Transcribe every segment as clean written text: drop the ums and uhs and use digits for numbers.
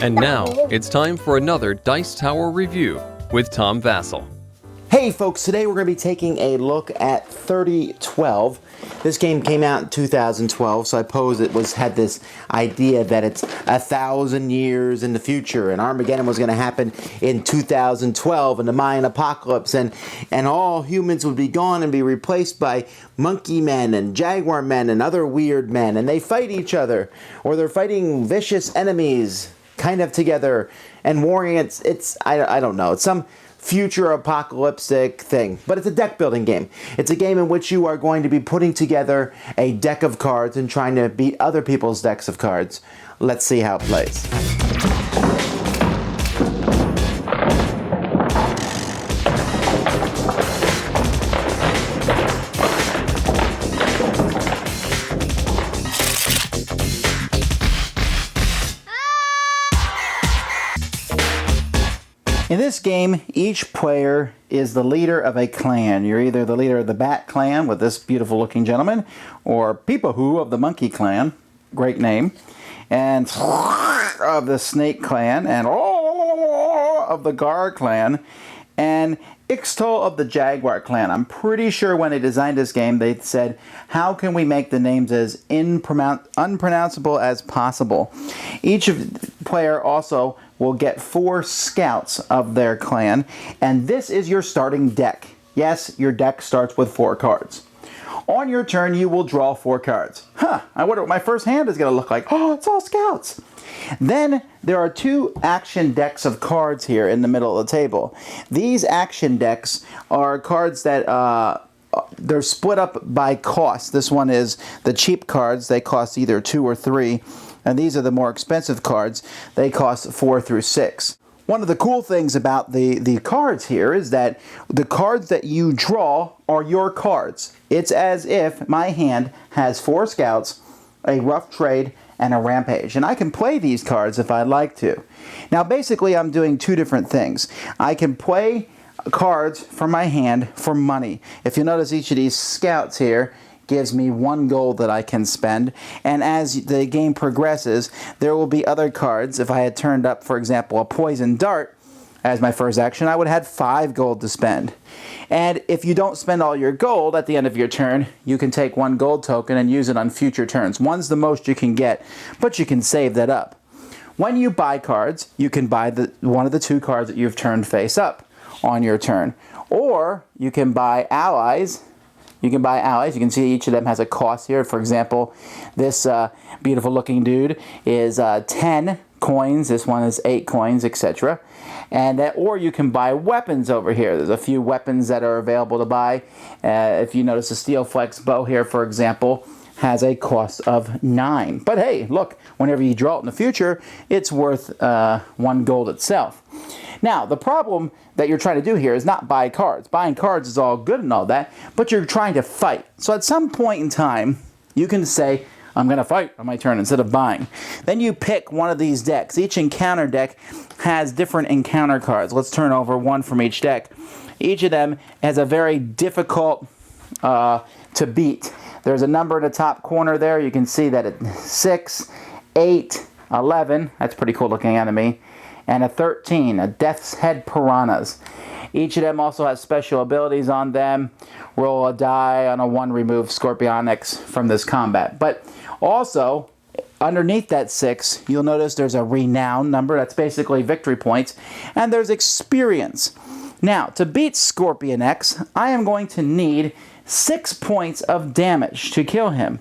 And now, it's time for another Dice Tower review with Tom Vasel. Hey folks, today we're going to be taking a look at 3012. This game came out in 2012, so I suppose it had this idea that it's 1,000 years in the future, and Armageddon was going to happen in 2012, and the Mayan apocalypse, and all humans would be gone and be replaced by monkey men and jaguar men and other weird men, and they fight each other, or they're fighting vicious enemies, kind of together, and warring. I don't know, it's some future apocalyptic thing, but it's a deck building game. It's a game in which you are going to be putting together a deck of cards and trying to beat other people's decks of cards. Let's see how it plays. In this game, each player is the leader of a clan. You're either the leader of the Bat Clan with this beautiful looking gentleman, or Peepahoo of the Monkey Clan, great name, and of the Snake Clan, and of the Gar Clan, and Ixtal of the Jaguar Clan. I'm pretty sure when they designed this game, they said, how can we make the names as unpronounceable as possible? Each player also will get 4 scouts of their clan, and this is your starting deck. Yes, your deck starts with 4 cards. On your turn, you will draw 4 cards. I wonder what my first hand is going to look like. Oh, it's all scouts. Then there are 2 action decks of cards here in the middle of the table. These action decks are cards that they're split up by cost. This one is the cheap cards. They cost either 2 or 3. And these are the more expensive cards. They cost 4 through 6. One of the cool things about the cards here is that the cards that you draw are your cards. It's as if my hand has 4 scouts, a rough trade, and a rampage. And I can play these cards if I'd like to. Now basically I'm doing 2 different things. I can play cards from my hand for money. If you notice, each of these scouts here gives me 1 gold that I can spend, and as the game progresses there will be other cards. If I had turned up, for example, a poison dart as my first action, I would have had 5 gold to spend. And if you don't spend all your gold at the end of your turn, you can take 1 gold token and use it on future turns. 1's the most you can get, but you can save that up. When you buy cards, you can buy one of the 2 cards that you've turned face up on your turn, or you can buy allies. You can see each of them has a cost here. For example, this beautiful looking dude is 10 coins. This one is 8 coins, etc. Or you can buy weapons over here. There's a few weapons that are available to buy. If you notice, the Steel Flex bow here, for example, has a cost of 9. But hey, look, whenever you draw it in the future, it's worth 1 gold itself. Now, the problem that you're trying to do here is not buy cards. Buying cards is all good and all that, but you're trying to fight. So at some point in time, you can say, I'm going to fight on my turn instead of buying. Then you pick one of these decks. Each encounter deck has different encounter cards. Let's turn over 1 from each deck. Each of them has a very difficult to beat. There's a number in the top corner there. You can see that it's 6, 8, 11. That's a pretty cool looking enemy. And a 13, a Death's Head Piranhas. Each of them also has special abilities on them. Roll a die on a 1, remove Scorpionics from this combat. But also, underneath that 6, you'll notice there's a renown number. That's basically victory points. And there's experience. Now, to beat Scorpion X, I am going to need 6 points of damage to kill him.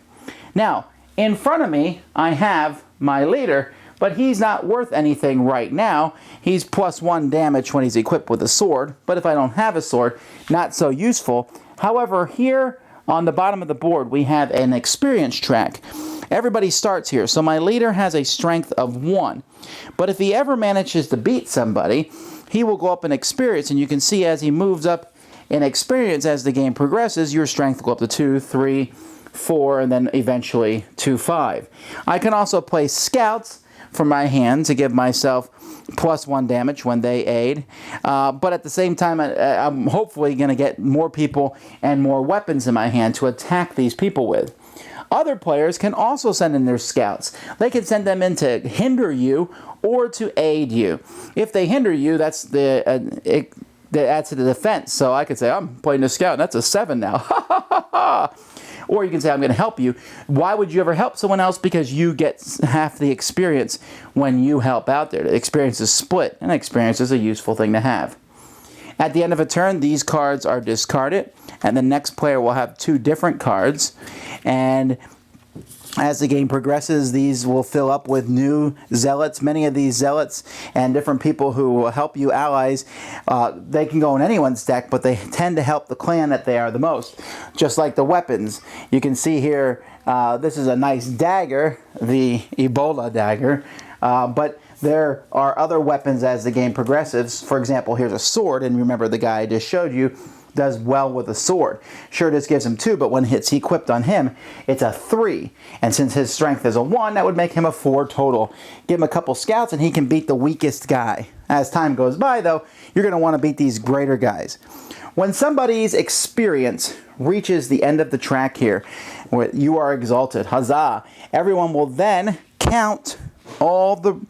Now, in front of me, I have my leader, but he's not worth anything right now. He's +1 damage when he's equipped with a sword, but if I don't have a sword, not so useful. However, here on the bottom of the board, we have an experience track. Everybody starts here, so my leader has a strength of 1. But if he ever manages to beat somebody, he will go up in experience, and you can see as he moves up in experience as the game progresses, your strength will go up to 2, 3, 4, and then eventually to 5. I can also play scouts from my hand to give myself +1 damage when they aid. But at the same time, I'm hopefully going to get more people and more weapons in my hand to attack these people with. Other players can also send in their scouts. They can send them in to hinder you or to aid you. If they hinder you, that's that adds to the defense. So I could say, I'm playing a scout, and that's a 7 now. Or you can say, I'm going to help you. Why would you ever help someone else? Because you get half the experience when you help out there. The experience is split, and experience is a useful thing to have. At the end of a turn, these cards are discarded, and the next player will have 2 different cards. And as the game progresses, these will fill up with new zealots. Many of these zealots and different people who will help you allies, they can go in anyone's deck, but they tend to help the clan that they are the most. Just like the weapons. You can see here, this is a nice dagger, the Ebola dagger, but there are other weapons as the game progresses. For example, here's a sword, and remember the guy I just showed you does well with a sword. Sure, this gives him 2, but when it's equipped on him, it's a 3. And since his strength is a 1, that would make him a 4 total. Give him a couple scouts and he can beat the weakest guy. As time goes by, though, you're going to want to beat these greater guys. When somebody's experience reaches the end of the track here, where you are exalted, huzzah, everyone will then count all the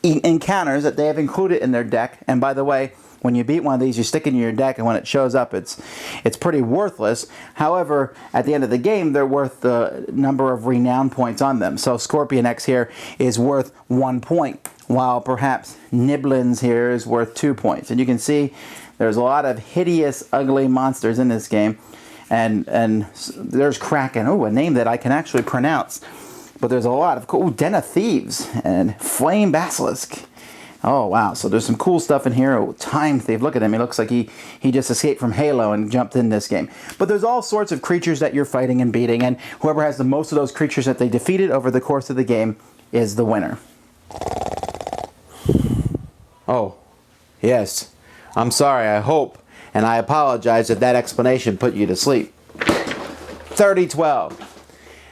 encounters that they have included in their deck. And by the way, when you beat one of these, you stick it in your deck, and when it shows up, it's pretty worthless. However, at the end of the game, they're worth the number of renown points on them. So Scorpion X here is worth 1 point, while perhaps Nibblins here is worth 2 points. And you can see there's a lot of hideous, ugly monsters in this game. And there's Kraken, a name that I can actually pronounce. But there's a lot of cool Den of Thieves and Flame Basilisk. Oh, wow. So there's some cool stuff in here. Oh, Time Thief. Look at him. He looks like he just escaped from Halo and jumped in this game. But there's all sorts of creatures that you're fighting and beating, and whoever has the most of those creatures that they defeated over the course of the game is the winner. Oh, yes. I'm sorry, I hope, and I apologize if that explanation put you to sleep. 3012.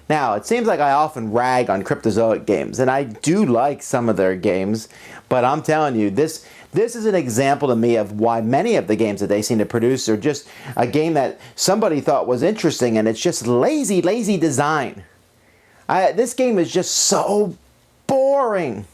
Now, it seems like I often rag on Cryptozoic games, and I do like some of their games, but I'm telling you, this is an example to me of why many of the games that they seem to produce are just a game that somebody thought was interesting, and it's just lazy design. This game is just so boring.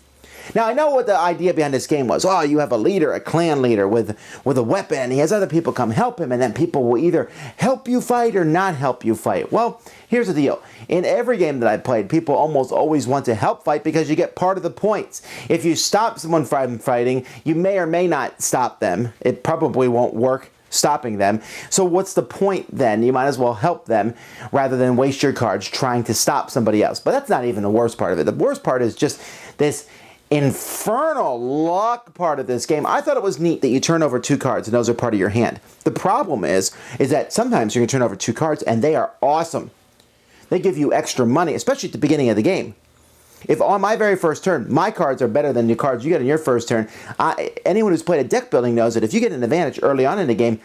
Now, I know what the idea behind this game was. Oh, you have a leader, a clan leader with a weapon, and he has other people come help him, and then people will either help you fight or not help you fight. Well, here's the deal. In every game that I played, people almost always want to help fight because you get part of the points. If you stop someone from fighting, you may or may not stop them. It probably won't work stopping them. So what's the point then? You might as well help them rather than waste your cards trying to stop somebody else. But that's not even the worst part of it. The worst part is just this infernal luck part of this game. I thought it was neat that you turn over 2 cards and those are part of your hand. The problem is that sometimes you're going to turn over 2 cards and they are awesome. They give you extra money, especially at the beginning of the game. If on my very first turn, my cards are better than the cards you get in your first turn, anyone who's played a deck building knows that if you get an advantage early on in the game,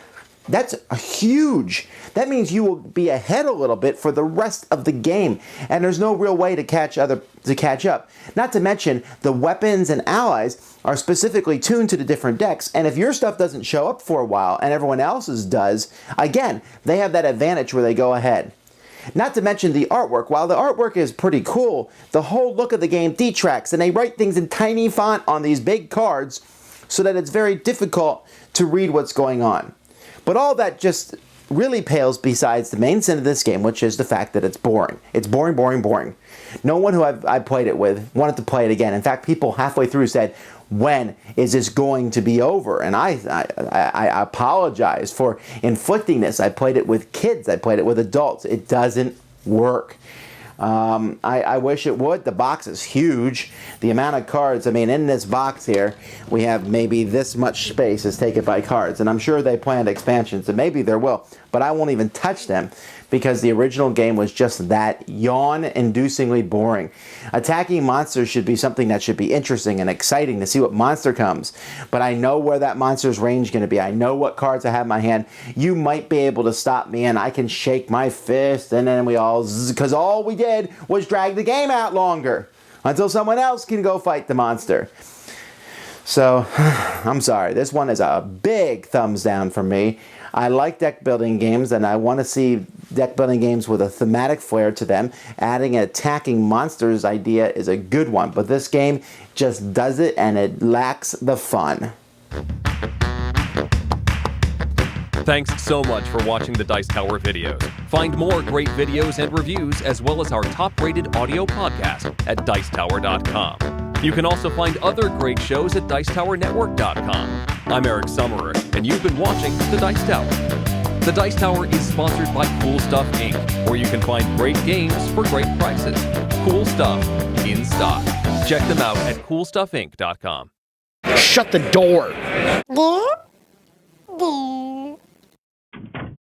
that's huge. That means you will be ahead a little bit for the rest of the game, and there's no real way to catch up. Not to mention, the weapons and allies are specifically tuned to the different decks, and if your stuff doesn't show up for a while and everyone else's does, again, they have that advantage where they go ahead. Not to mention the artwork. While the artwork is pretty cool, the whole look of the game detracts, and they write things in tiny font on these big cards so that it's very difficult to read what's going on. But all that just really pales besides the main sin of this game, which is the fact that it's boring. It's boring, boring, boring. No one who I played it with wanted to play it again. In fact, people halfway through said, when is this going to be over? And I apologize for inflicting this. I played it with kids. I played it with adults. It doesn't work. I wish it would. The box is huge. The amount of cards, I mean, in this box here, we have maybe this much space is taken by cards. And I'm sure they planned expansions, and maybe there will. But I won't even touch them because the original game was just that yawn-inducingly boring. Attacking monsters should be something that should be interesting and exciting to see what monster comes. But I know where that monster's range is going to be. I know what cards I have in my hand. You might be able to stop me, and I can shake my fist, and then because all we did was drag the game out longer until someone else can go fight the monster. So, I'm sorry. This one is a big thumbs down for me. I like deck building games, and I want to see deck building games with a thematic flair to them. Adding an attacking monsters idea is a good one, but this game just does it, and it lacks the fun. Thanks so much for watching the Dice Tower videos. Find more great videos and reviews, as well as our top-rated audio podcast at Dicetower.com. You can also find other great shows at DicetowerNetwork.com. I'm Eric Summerer, and you've been watching The Dice Tower. The Dice Tower is sponsored by Cool Stuff Inc., where you can find great games for great prices. Cool stuff in stock. Check them out at CoolStuffInc.com. Shut the door. There.